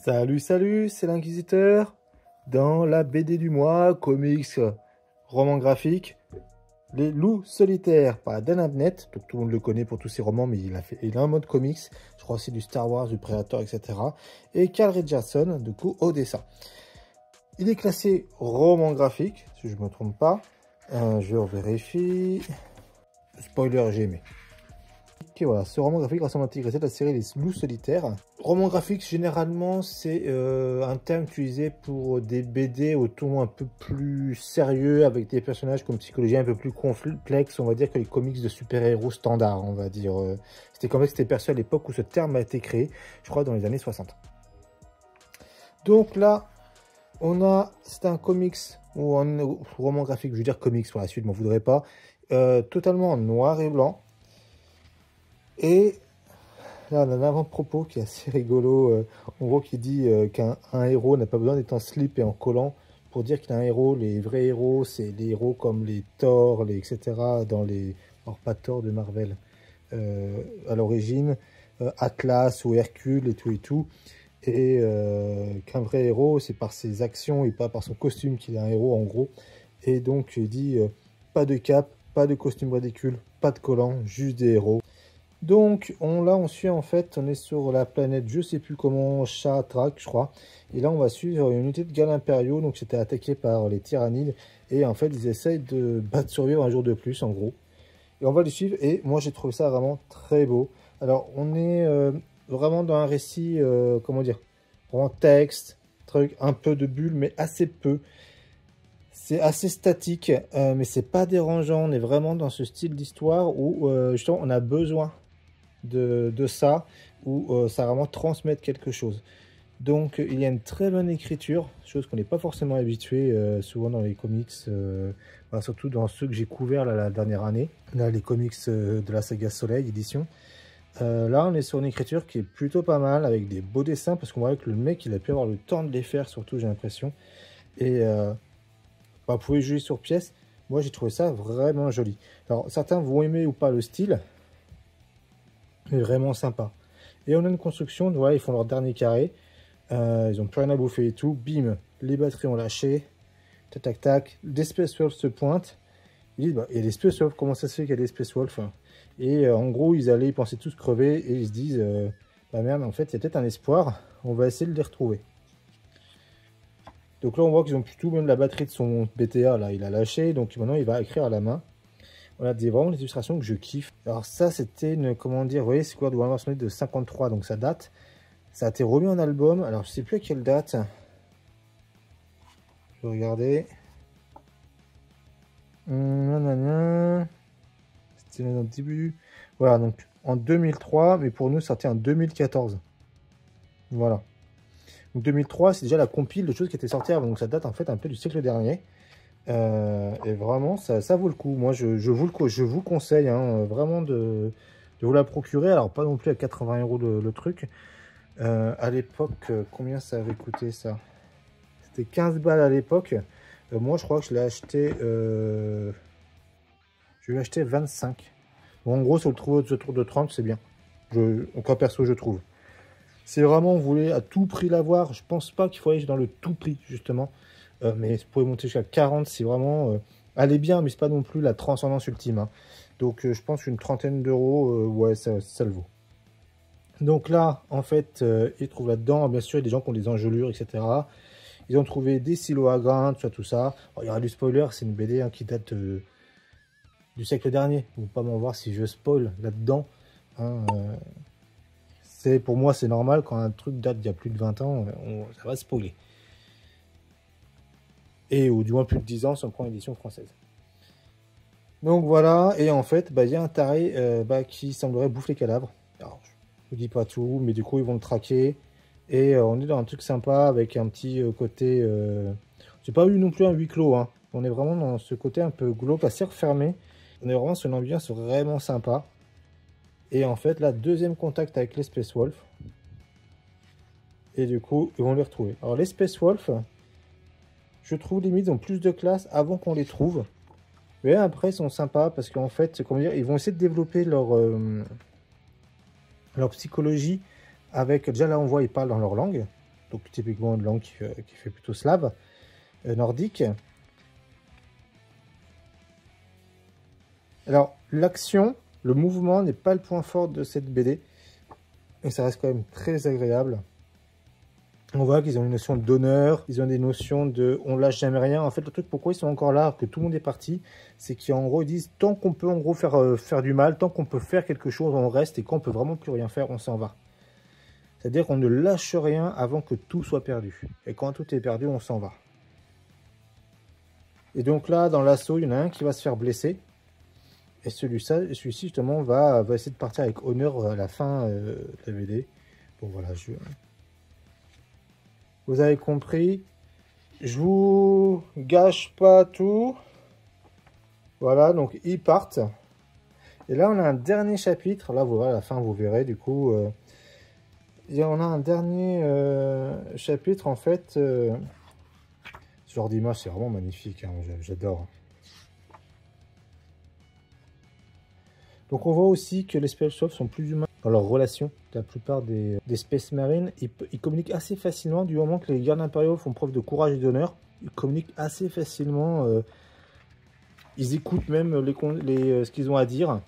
Salut, salut, c'est l'Inquisiteur. Dans la BD du mois, comics, roman graphique, Les Loups Solitaires par Dan Abnett. Donc tout le monde le connaît pour tous ses romans, mais il a un mode comics. Je crois aussi du Star Wars, du Predator, etc. Et Carl Richardson, du coup, au dessin. Il est classé roman graphique, si je ne me trompe pas. Je vérifie. Spoiler, j'ai aimé. Ok, voilà, ce roman graphique ressemble à l'intégralité de la série Les Loups Solitaires. Roman graphique, généralement, c'est un terme utilisé pour des BD au ton un peu plus sérieux, avec des personnages comme psychologie un peu plus complexe, on va dire, que les comics de super-héros standards, on va dire. C'était comme ça que c'était perçu à l'époque où ce terme a été créé, je crois, dans les années 60. Donc là, c'est un comics, ou un roman graphique, je veux dire comics pour la suite, m'en voudrais pas, totalement en noir et blanc. Et là, on a un avant-propos qui est assez rigolo. En gros, qui dit qu'un héros n'a pas besoin d'être en slip et en collant pour dire qu'il a un héros. Les vrais héros, c'est les héros comme les Thor, etc. dans les... Alors, pas Thor de Marvel. À l'origine, Atlas ou Hercule et tout et tout. Et qu'un vrai héros, c'est par ses actions et pas par son costume qu'il est un héros, en gros. Et donc, il dit pas de cape, pas de costume ridicule, pas de collant, juste des héros. Donc là on suit en fait, on est sur la planète, je sais plus comment, Shatrak je crois. Et là on va suivre une unité de Galles impériaux, donc c'était attaqué par les Tyrannides. Et en fait ils essayent de survivre un jour de plus en gros. Et on va les suivre et moi j'ai trouvé ça vraiment très beau. Alors on est vraiment dans un récit, comment dire, en texte, truc, un peu de bulles mais assez peu. C'est assez statique, mais c'est pas dérangeant. On est vraiment dans ce style d'histoire où justement on a besoin de ça, où ça vraiment transmettre quelque chose. Donc il y a une très bonne écriture, chose qu'on n'est pas forcément habitué souvent dans les comics, surtout dans ceux que j'ai couverts la dernière année, là, les comics de la saga Soleil édition. Là on est sur une écriture qui est plutôt pas mal, avec des beaux dessins, parce qu'on voit que le mec il a pu avoir le temps de les faire, surtout j'ai l'impression. Et vous pouvez juger sur pièce. Moi j'ai trouvé ça vraiment joli. Alors certains vont aimer ou pas le style, mais vraiment sympa. Et on a une construction, voilà, ils font leur dernier carré. Ils ont plus rien à bouffer et tout. Bim, les batteries ont lâché. Tac, tac, tac. Des Space Wolves se pointent. Ils disent, bah, il y a des Space Wolves, comment ça se fait qu'il y a des Space Wolves? Et en gros, ils pensaient tous crever. Et ils se disent, bah merde, en fait, il y a peut-être un espoir. On va essayer de les retrouver. Donc là, on voit qu'ils ont plutôt même la batterie de son BTA, là, il a lâché. Donc maintenant, il va écrire à la main. Voilà, vraiment des illustrations que je kiffe. Alors ça, c'était une, comment dire, vous voyez, c'est quoi, de Warhammer 40 de 53, donc ça date. Ça a été remis en album, alors je sais plus à quelle date. Je vais regarder. C'était dans le début. Voilà, donc en 2003, mais pour nous, ça sortait en 2014. Voilà. Donc 2003, c'est déjà la compile de choses qui étaient sorties avant, donc ça date en fait un peu du siècle dernier. Et vraiment ça vaut le coup. Moi je vous conseille vraiment de vous la procurer. Alors pas non plus à 80 € le truc. À l'époque, combien ça avait coûté ça? C'était 15 balles à l'époque. Moi je crois que je l'ai acheté je l'ai acheté 25. Bon, en gros si vous le trouvez autour de 30, c'est bien. Encore perso je trouve. Si vraiment vous voulez à tout prix l'avoir, je pense pas qu'il faut aller dans le tout prix justement. Mais vous pouvez monter jusqu'à 40 si vraiment... elle est bien, mais c'est pas non plus la transcendance ultime. Hein. Donc je pense qu'une trentaine d'euros, ouais, ça le vaut. Donc là, en fait, ils trouvent là-dedans, bien sûr, il y a des gens qui ont des engelures, etc. Ils ont trouvé des silos à grains, tout ça. Alors, il y aura du spoiler, c'est une BD qui date du siècle dernier. Vous ne pouvez pas m'en voir si je spoil là-dedans. Hein, pour moi, c'est normal, quand un truc date d'il y a plus de 20 ans, ça va spoiler. Et ou du moins plus de 10 ans si on prend l'édition française. Donc voilà, et en fait, il y a un taré qui semblerait bouffer les cadavres. Alors, je vous dis pas tout, mais du coup, ils vont le traquer. Et on est dans un truc sympa avec un petit côté... c'est pas eu non plus un huis clos, hein. On est vraiment dans ce côté un peu glauque, assez refermé. On est vraiment sur une ambiance vraiment sympa. Et en fait, là, deuxième contact avec les Space Wolves. Et du coup, ils vont les retrouver. Alors, les Space Wolves... Je trouve limite ils ont plus de classe avant qu'on les trouve. Mais après ils sont sympas parce qu'en fait, comment dire, ils vont essayer de développer leur psychologie avec, déjà là on voit ils parlent dans leur langue. donc typiquement une langue qui fait plutôt slave, nordique. Alors, l'action, le mouvement n'est pas le point fort de cette BD, et ça reste quand même très agréable. On voit qu'ils ont une notion d'honneur, ils ont des notions de on lâche jamais rien. En fait, le truc pourquoi ils sont encore là, que tout le monde est parti, c'est qu'en gros, ils disent tant qu'on peut en gros faire du mal, tant qu'on peut faire quelque chose, on reste, et quand on peut vraiment plus rien faire, on s'en va. C'est-à-dire qu'on ne lâche rien avant que tout soit perdu. Et quand tout est perdu, on s'en va. Et donc là, dans l'assaut, il y en a un qui va se faire blesser. Et celui-ci, justement, va essayer de partir avec honneur à la fin de la BD. Bon, voilà, vous avez compris. Je vous gâche pas tout. Voilà, donc ils partent. Et là, on a un dernier chapitre. Là, voilà, à la fin, vous verrez, du coup. Et on a un dernier chapitre, en fait. Ce genre d'image, c'est vraiment magnifique. Hein, j'adore. Donc, on voit aussi que les Spellsoft sont plus humains dans leur relation. La plupart des Space Marines, ils communiquent assez facilement du moment que les gardes impériaux font preuve de courage et d'honneur. Ils communiquent assez facilement. Ils écoutent même ce qu'ils ont à dire.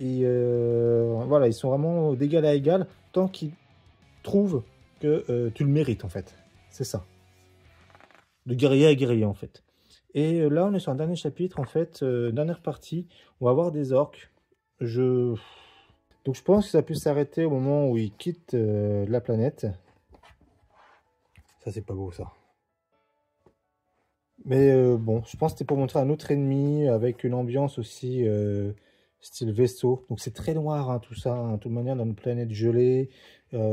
Et voilà, ils sont vraiment d'égal à égal tant qu'ils trouvent que tu le mérites, en fait. C'est ça. De guerrier à guerrier, en fait. Et là, on est sur un dernier chapitre, en fait, dernière partie. On va avoir des orques. Donc je pense que ça peut s'arrêter au moment où ils quittent la planète. Ça, c'est pas beau, ça. Mais bon, je pense que c'était pour montrer un autre ennemi avec une ambiance aussi style vaisseau. Donc c'est très noir, hein, tout ça, hein, de toute manière, dans une planète gelée,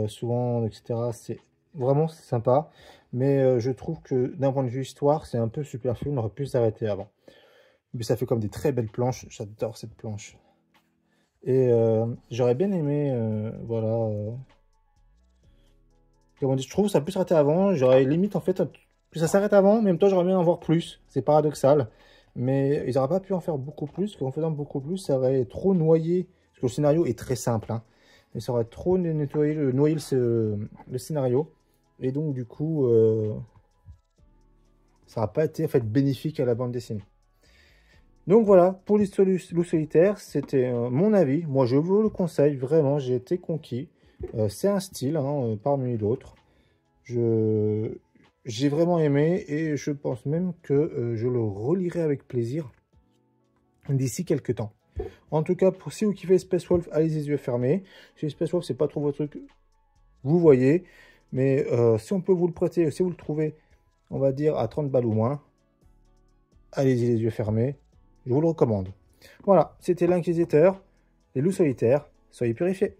souvent, etc. C'est vraiment sympa. Mais je trouve que d'un point de vue histoire, c'est un peu superflu. On aurait pu s'arrêter avant. Mais ça fait comme des très belles planches. J'adore cette planche. Et j'aurais bien aimé, voilà. Comment dire, je trouve que ça peut s'arrêter avant. J'aurais limite, en fait, que ça s'arrête avant, mais en même temps, j'aurais bien en voir plus. C'est paradoxal. Mais ils n'auraient pas pu en faire beaucoup plus, parce qu'en faisant beaucoup plus, ça aurait trop noyé. Parce que le scénario est très simple, hein. Mais ça aurait trop noyé le scénario. Et donc, du coup, ça n'aurait pas été en fait bénéfique à la bande dessinée. Donc voilà, pour l'histoire du loup solitaire, c'était mon avis. Moi, je vous le conseille, vraiment, j'ai été conquis. C'est un style, hein, parmi d'autres. J'ai vraiment aimé et je pense même que je le relirai avec plaisir d'ici quelques temps. En tout cas, si vous kiffez Space Wolf, allez les yeux fermés. Si Space Wolf, c'est pas trop votre truc, vous voyez. Mais si on peut vous le prêter, si vous le trouvez, on va dire à 30 balles ou moins, allez-y les yeux fermés. Je vous le recommande. Voilà, c'était l'Inquisiteur, les loups solitaires. Soyez purifiés.